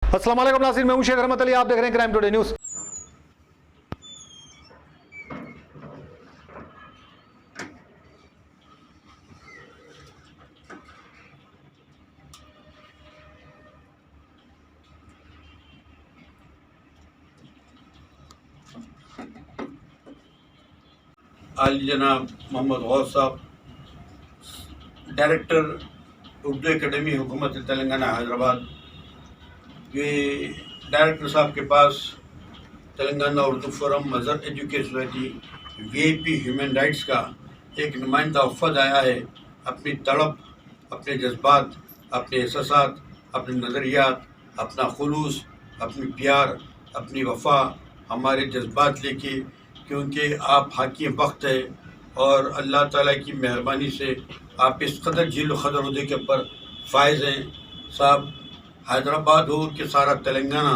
अस्सलाम वालेकुम नाज़रीन, मैं हूं शेख रहमत अली, आप देख रहे हैं क्राइम टुडे न्यूज़। आली जनाब मोहम्मद गौस साहब, डायरेक्टर उर्दू एकेडमी हुकूमत तेलंगाना हैदराबाद, ये डायरेक्टर साहब के पास Telangana Urdu forum, Mazhar education society, VIP human rights का एक नुमाइंदा वफ़द आया है। अपनी तड़प, अपने जज्बात, अपने एहसासात, अपने नज़रियात, अपना खुलूस, अपनी प्यार, अपनी वफ़ा, हमारे जज्बात लेके, क्योंकि आप हाकिम वक्त है और अल्लाह ताला की मेहरबानी से आप इस कदर झील क़दर उहदे के ऊपर फायज़ हैं। साहब, हैदराबाद हो कि सारा तेलंगाना,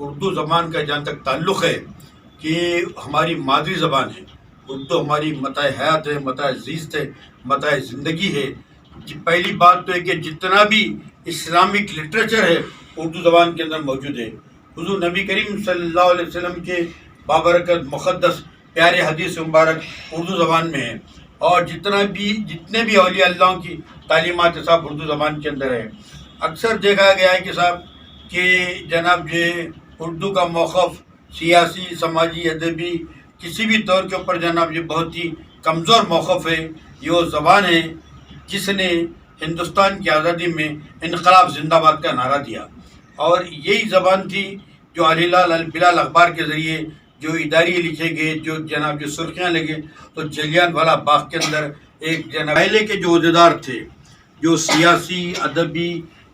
उर्दू ज़बान का जहाँ तक ताल्लुक़ है कि हमारी मादरी ज़बान है। उर्दू हमारी मताए हयात है, मताए ज़ीस्त है, मताए ज़िंदगी है। पहली बात तो है कि जितना भी इस्लामिक लिटरेचर है उर्दू ज़बान के अंदर मौजूद है। हुज़ूर नबी करीम सल्लल्लाहु अलैहि वसल्लम के बाबरकत मुक़द्दस प्यारे हदीस मुबारक उर्दू ज़बान में है, और जितने भी औलिया अल्लाह की तालीमात साहब उर्दू ज़बान के अंदर है। अक्सर देखा गया है कि साहब कि जनाब ये उर्दू का मौक़िफ़ सियासी, समाजी, अदबी किसी भी तौर के ऊपर जनाब ये बहुत ही कमज़ोर मौक़िफ़ है। ये वो ज़बान है जिसने हिंदुस्तान की आज़ादी में इनक़लाब ज़िंदाबाद का नारा दिया, और यही ज़बान थी जो अल हिलाल अल बिलाल अखबार के ज़रिए जो इदारिये लिखे गए, जो जनाब जो सुर्खियाँ लगे, तो जलियांवाला बाग के अंदर एक जनाब पहले के जो अहदेदार थे, जो सियासी, अदबी,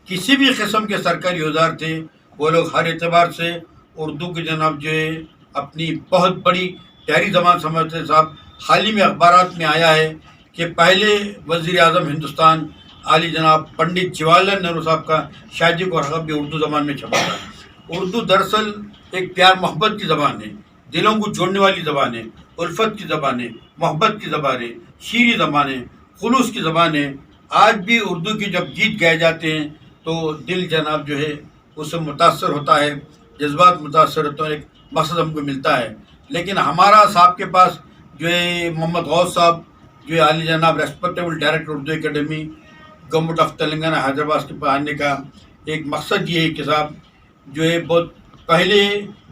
किसी भी किस्म के सरकारी अहदेदार थे, वो लोग हर एतबार से उर्दू के जनाब जो है अपनी बहुत बड़ी प्यारी ज़बान समझते। साहब, हाल ही में अखबारात में आया है कि पहले वज़ीर आज़म हिंदुस्तान आली जनाब पंडित जवाहरलाल नेहरू साहब का शादी को रकब भी उर्दू ज़बान में छपा था। उर्दू दरअसल एक प्यार मोहब्बत की ज़बान है, दिलों को जोड़ने वाली ज़बान है, उल्फत की ज़बान है, मोहब्बत की ज़बान है, शीरी ज़बान है, खुलूस की ज़बान है। आज भी उर्दू के जब गीत गाए जाते हैं तो दिल जनाब जो है उससे मुतासर होता है, जज्बात मुतासर होते हैं, एक मकसद हमको मिलता है। लेकिन हमारा साहब के पास जो है मोहम्मद गौस साहब जो है आली जनाब respectable director Urdu academy government of Telangana Hyderabad के पास आने का एक मकसद ये है कि साहब जो है बहुत पहले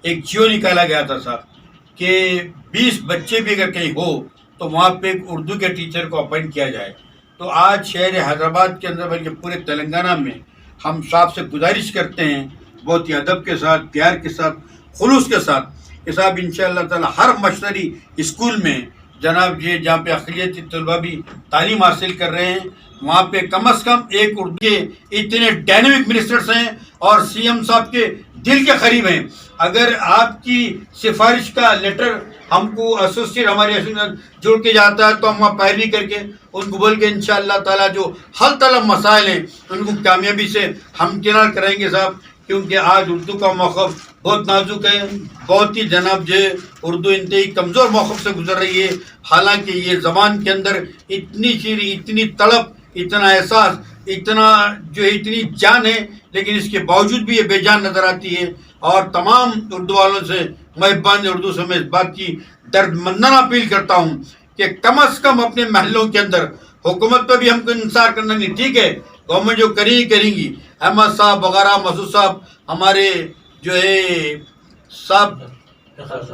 एक जियो निकाला गया था साहब कि 20 बच्चे भी अगर कहीं हो तो वहाँ पे एक उर्दू के टीचर को अपॉइंट किया जाए। तो आज शहर हैदराबाद के अंदर बल्कि पूरे तेलंगाना में हम साहब से गुजारिश करते हैं बहुत ही अदब के साथ, प्यार के साथ, खुलूस के साथ कि साहब इंशाअल्लाह ताला हर मशतरी स्कूल में जनाब ये जहाँ पे अक़लियती तलबा भी तालीम हासिल कर रहे हैं वहाँ पे कम अज़ कम एक उर्दू के इतने डायनेमिक मिनिस्टर्स हैं और CM साहब के दिल के करीब हैं। अगर आपकी सिफारिश का लेटर हमको एसोसिएट हमारे एसोसिएशन जोड़ के जाता है तो हम वहाँ पैरवी करके उनको बोल के इंशाअल्लाह ताला जो हल तलब मसाइल हैं उनको कामयाबी से हम किनार कराएंगे साहब, क्योंकि आज उर्दू का मौक़िफ़ बहुत नाजुक है, बहुत ही जनाब जो उर्दू इंतहाई कमज़ोर मौक़िफ़ से गुजर रही है। हालांकि ये ज़बान के अंदर इतनी शीरी, इतनी तड़प, इतना एहसास, इतना जो है इतनी जान है, लेकिन इसके बावजूद भी ये बेजान नज़र आती है। और तमाम उर्दू वालों से महबान उर्दू से मैं इस बात की दर्दमंदाना अपील करता हूँ कि कम अज़ कम अपने महलों के अंदर हुकूमत पर भी हमको इंसार करना नहीं, ठीक है गवर्नमेंट जो करेंगी, अहमद साहब वगैरह, मसूद साहब, हमारे जो है साहब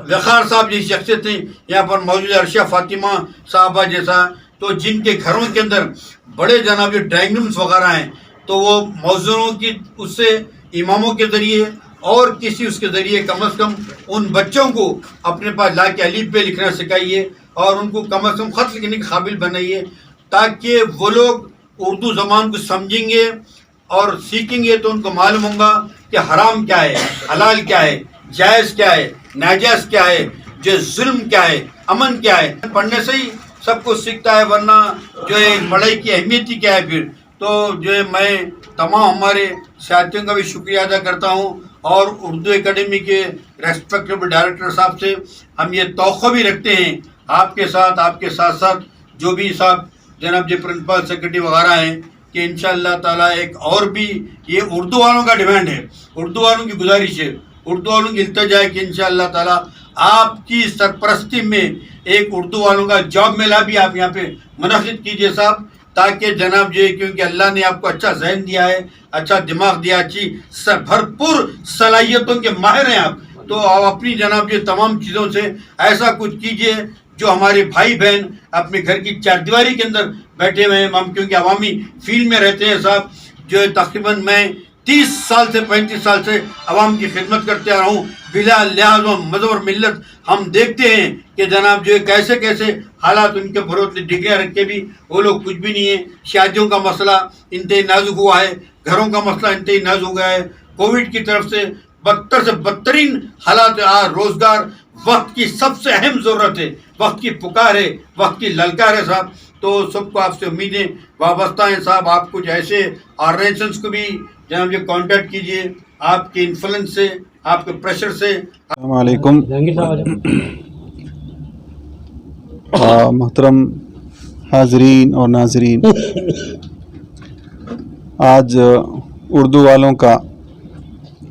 वक़ार साहब जैसी शख्सियत थी यहाँ पर मौजूद, अर्शिया फातिमा साहबा जैसा, तो जिनके घरों के अंदर बड़े जनाब जो ड्राइंग रूम्स वगैरह हैं तो वो मौज़ूनों की उससे इमामों के ज़रिए और किसी उसके ज़रिए कम अज़ कम उन बच्चों को अपने पास ला के अलीफ पे लिखना सिखाइए और उनको कम अज़ कम ख़त लिखने के काबिल बनाइए, ताकि वो लोग उर्दू ज़बान को समझेंगे और सीखेंगे तो उनको मालूम होगा कि हराम क्या है, हलाल क्या है, जायज़ क्या है, नाजायज़ क्या है, जो जुल्म क्या है, अमन क्या है। पढ़ने से ही सब कुछ सीखता है, वरना जो है पढ़ाई की अहमियत ही क्या है फिर। तो जो है मैं तमाम हमारे साथियों का भी शुक्रिया अदा करता हूँ और उर्दू एकेडमी के रेस्पेक्टेबल डायरेक्टर साहब से हम ये तौक़ा भी रखते हैं आपके साथ साथ जो भी साहब जनाब जो प्रिंसिपल सेक्रेटरी वगैरह हैं کہ انشاءاللہ تعالیٰ ایک اور بھی یہ اردو والوں کا ڈیمانڈ ہے، اردو والوں کی گزارش ہے، اردو والوں کی التجا ہے کہ انشاءاللہ تعالیٰ آپ کی سرپرستی میں ایک اردو والوں کا جاب میلہ بھی آپ یہاں پہ منعقد کیجیے صاحب، تاکہ جناب جو ہے، کیونکہ اللہ نے آپ کو اچھا ذہن دیا ہے، اچھا دماغ دیا، اچھی بھرپور صلاحیتوں کے ماہر ہیں آپ، تو آپ اپنی جناب جو تمام چیزوں سے ایسا کچھ کیجیے جو ہمارے بھائی بہن اپنے گھر کی چار دیواری کے اندر بیٹھے ہوئے ہیں، ہم کیونکہ عوامی فیلڈ میں رہتے ہیں صاحب، جو تقریباً میں 30 سال سے 35 سال سے عوام کی خدمت کرتے آ رہا ہوں، بلا لحاظ و مذہب اور ملت ہم دیکھتے ہیں کہ جناب جو کیسے کیسے حالات ان کے بھروسے ڈگریاں رکھ کے بھی وہ لوگ کچھ بھی نہیں ہیں، شادیوں کا مسئلہ انتہائی نازک ہوا ہے، گھروں کا مسئلہ انتہائی نازک ہو گیا ہے، کووڈ کی طرف سے بدتر سے بدترین حالات، روزگار وقت کی سب سے اہم ضرورت ہے، وقت کی پکار ہے، وقت کی للکار ہے صاحب، تو سب کو آپ سے امیدیں وابستہ ہیں صاحب، آپ کچھ ایسے آرگنائزیشنس کو بھی جناب یہ کانٹیکٹ کیجئے، آپ کے انفلوئنس سے، آپ کے پریشر سے۔ السلام علیکم محترم حاضرین اور ناظرین، آج اردو والوں کا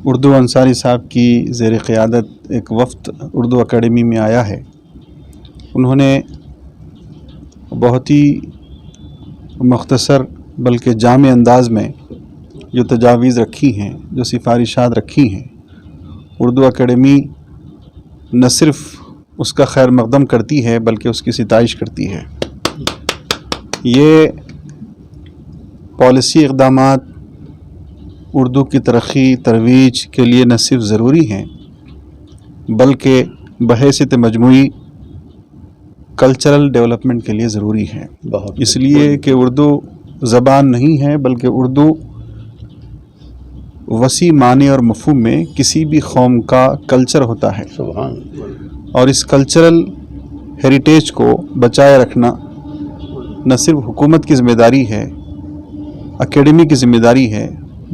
اردو انصاری صاحب کی زیر قیادت ایک وفد اردو اکیڈمی میں آیا ہے۔ انہوں نے بہت ہی مختصر بلکہ جامع انداز میں جو تجاویز رکھی ہیں، جو سفارشات رکھی ہیں، اردو اکیڈمی نہ صرف اس کا خیر مقدم کرتی ہے بلکہ اس کی ستائش کرتی ہے۔ یہ پالیسی اقدامات اردو کی ترقی ترویج کے لیے نہ صرف ضروری ہیں بلکہ بحیثیت مجموعی کلچرل ڈیولپمنٹ کے لیے ضروری ہے، اس لیے کہ اردو زبان نہیں ہے بلکہ اردو وسیع معنی اور مفہوم میں کسی بھی قوم کا کلچر ہوتا ہے، اور اس کلچرل ہیریٹیج کو بچائے رکھنا نہ صرف حکومت کی ذمہ داری ہے، اکیڈمی کی ذمہ داری ہے،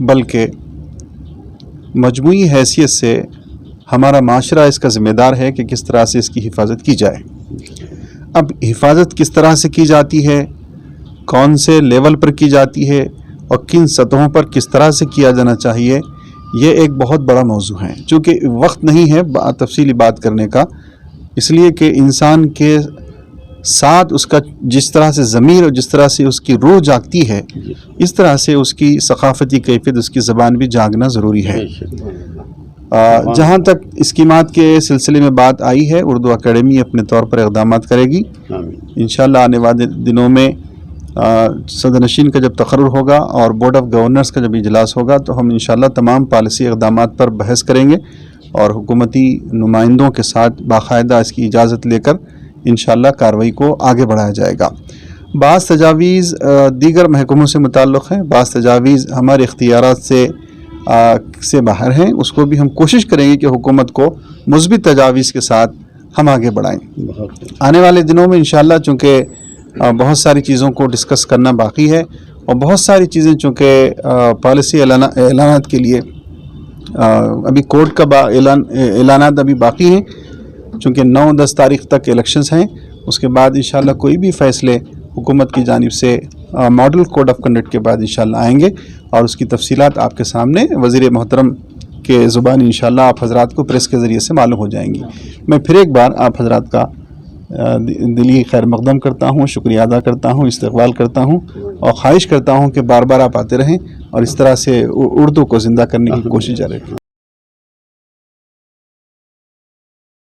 بلکہ مجموعی حیثیت سے ہمارا معاشرہ اس کا ذمہ دار ہے کہ کس طرح سے اس کی حفاظت کی جائے۔ اب حفاظت کس طرح سے کی جاتی ہے، کون سے لیول پر کی جاتی ہے اور کن سطحوں پر کس طرح سے کیا جانا چاہیے، یہ ایک بہت بڑا موضوع ہے۔ چونکہ وقت نہیں ہے تفصیلی بات کرنے کا، اس لیے کہ انسان کے ساتھ اس کا جس طرح سے ضمیر اور جس طرح سے اس کی روح جاگتی ہے، اس طرح سے اس کی ثقافتی کیفیت، اس کی زبان بھی جاگنا ضروری ہے۔ جہاں تک اسکیمات کے سلسلے میں بات آئی ہے، اردو اکیڈمی اپنے طور پر اقدامات کرے گی۔ انشاءاللہ آنے والے دنوں میں صدر نشین کا جب تقرر ہوگا اور بورڈ آف گورنرز کا جب اجلاس ہوگا تو ہم انشاءاللہ تمام پالیسی اقدامات پر بحث کریں گے اور حکومتی نمائندوں کے ساتھ باقاعدہ اس کی اجازت لے کر انشاءاللہ کارروائی کو آگے بڑھایا جائے گا۔ بعض تجاویز دیگر محکموں سے متعلق ہیں، بعض تجاویز ہمارے اختیارات سے باہر ہیں، اس کو بھی ہم کوشش کریں گے کہ حکومت کو مثبت تجاویز کے ساتھ ہم آگے بڑھائیں۔ آنے والے دنوں میں انشاءاللہ چونکہ بہت ساری چیزوں کو ڈسکس کرنا باقی ہے اور بہت ساری چیزیں چونکہ پالیسی اعلانات کے لیے ابھی کورٹ کا اعلانات ابھی باقی ہیں، چونکہ 9-10 تاریخ تک الیکشنز ہیں، اس کے بعد انشاءاللہ کوئی بھی فیصلے حکومت کی جانب سے ماڈل کوڈ آف کنڈکٹ کے بعد انشاءاللہ آئیں گے اور اس کی تفصیلات آپ کے سامنے وزیر محترم کے زبان انشاءاللہ آپ حضرات کو پریس کے ذریعے سے معلوم ہو جائیں گی۔ میں پھر ایک بار آپ حضرات کا دلی خیر مقدم کرتا ہوں، شکریہ ادا کرتا ہوں، استقبال کرتا ہوں اور خواہش کرتا ہوں کہ بار بار آپ آتے رہیں اور اس طرح سے اردو کو زندہ کرنے کی کوشش جاری رکھیں۔